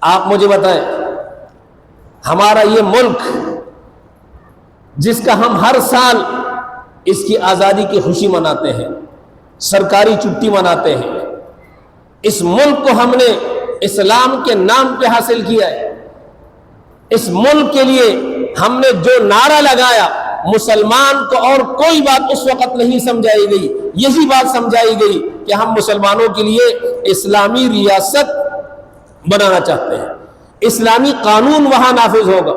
آپ مجھے بتائیں، ہمارا یہ ملک جس کا ہم ہر سال اس کی آزادی کی خوشی مناتے ہیں، سرکاری چھٹی مناتے ہیں، اس ملک کو ہم نے اسلام کے نام پہ حاصل کیا ہے۔ اس ملک کے لیے ہم نے جو نعرہ لگایا، مسلمان کو اور کوئی بات اس وقت نہیں سمجھائی گئی، یہی بات سمجھائی گئی کہ ہم مسلمانوں کے لیے اسلامی ریاست بنانا چاہتے ہیں، اسلامی قانون وہاں نافذ ہوگا،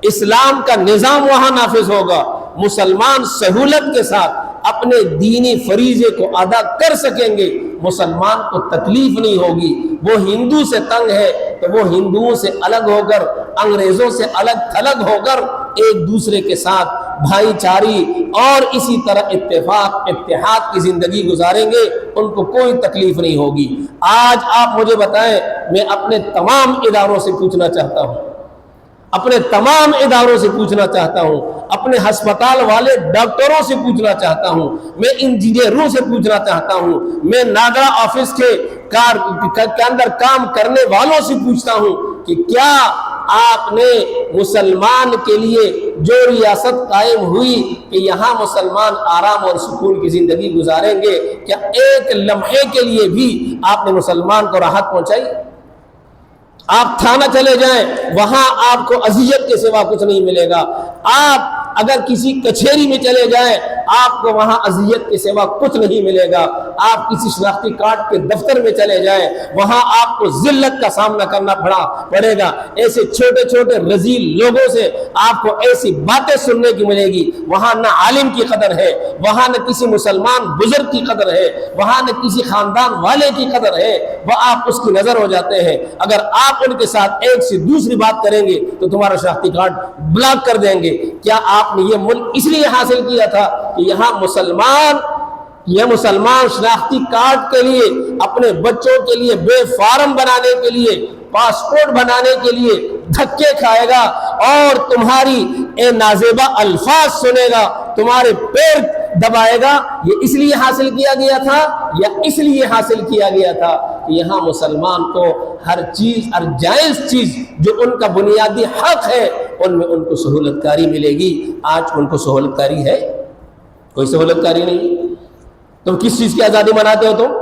اسلام کا نظام وہاں نافذ ہوگا، مسلمان سہولت کے ساتھ اپنے دینی فریضے کو ادا کر سکیں گے، مسلمان کو تکلیف نہیں ہوگی۔ وہ ہندو سے تنگ ہے تو وہ ہندوؤں سے الگ ہو کر، انگریزوں سے الگ تھلگ ہو کر ایک دوسرے کے ساتھ بھائی چاری اور اسی طرح اتفاق اتحاد کی زندگی گزاریں گے، ان کو کوئی تکلیف نہیں ہوگی۔ آج آپ مجھے بتائیں، میں اپنے تمام اداروں سے پوچھنا چاہتا ہوں، اپنے تمام اداروں سے پوچھنا چاہتا ہوں، اپنے ہسپتال والے ڈاکٹروں سے پوچھنا چاہتا ہوں، میں انجینئروں سے پوچھنا چاہتا ہوں، میں ناگرا آفس کے اندر کام کرنے والوں سے پوچھتا ہوں کہ کیا آپ نے مسلمان کے لیے جو ریاست قائم ہوئی کہ یہاں مسلمان آرام اور سکون کی زندگی گزاریں گے، کیا ایک لمحے کے لیے بھی آپ نے مسلمان کو راحت پہنچائی؟ آپ تھانہ چلے جائیں، وہاں آپ کو اذیت کے سوا کچھ نہیں ملے گا۔ آپ اگر کسی کچہری میں چلے جائیں، آپ کو وہاں اذیت کے سوا کچھ نہیں ملے گا۔ آپ کسی شناختی کارڈ کے دفتر میں چلے جائیں، وہاں آپ کو ذلت کا سامنا کرنا پڑے گا۔ ایسے چھوٹے چھوٹے رذیل لوگوں سے آپ کو ایسی باتیں سننے کی ملے گی، وہاں نہ عالم کی قدر ہے، وہاں نہ کسی مسلمان بزرگ کی قدر ہے، وہاں نہ کسی خاندان والے کی قدر ہے، وہ آپ اس کی نظر ہو جاتے ہیں۔ اگر آپ ان کے ساتھ ایک سے دوسری بات کریں گے تو تمہارا شناختی کارڈ بلاک کر دیں گے۔ کیا آپ نے یہ ملک اس لیے حاصل کیا تھا کہ یہاں مسلمان شناختی کارڈ کے لیے، اپنے بچوں کے لیے بے فارم بنانے کے لیے، پاسپورٹ بنانے کے لیے دھکے کھائے گا اور تمہاری نازیبا الفاظ سنے گا، تمہارے پیر دبائے گا؟ یہ اس لیے حاصل کیا گیا تھا یا اس لیے حاصل کیا گیا تھا کہ یہاں مسلمان کو ہر چیز، ہر جائز چیز جو ان کا بنیادی حق ہے، ان میں ان کو سہولت کاری ملے گی؟ آج ان کو سہولت کاری ہے؟ کوئی سہولت کاری نہیں۔ تم کس چیز کی آزادی مناتے ہو؟ تم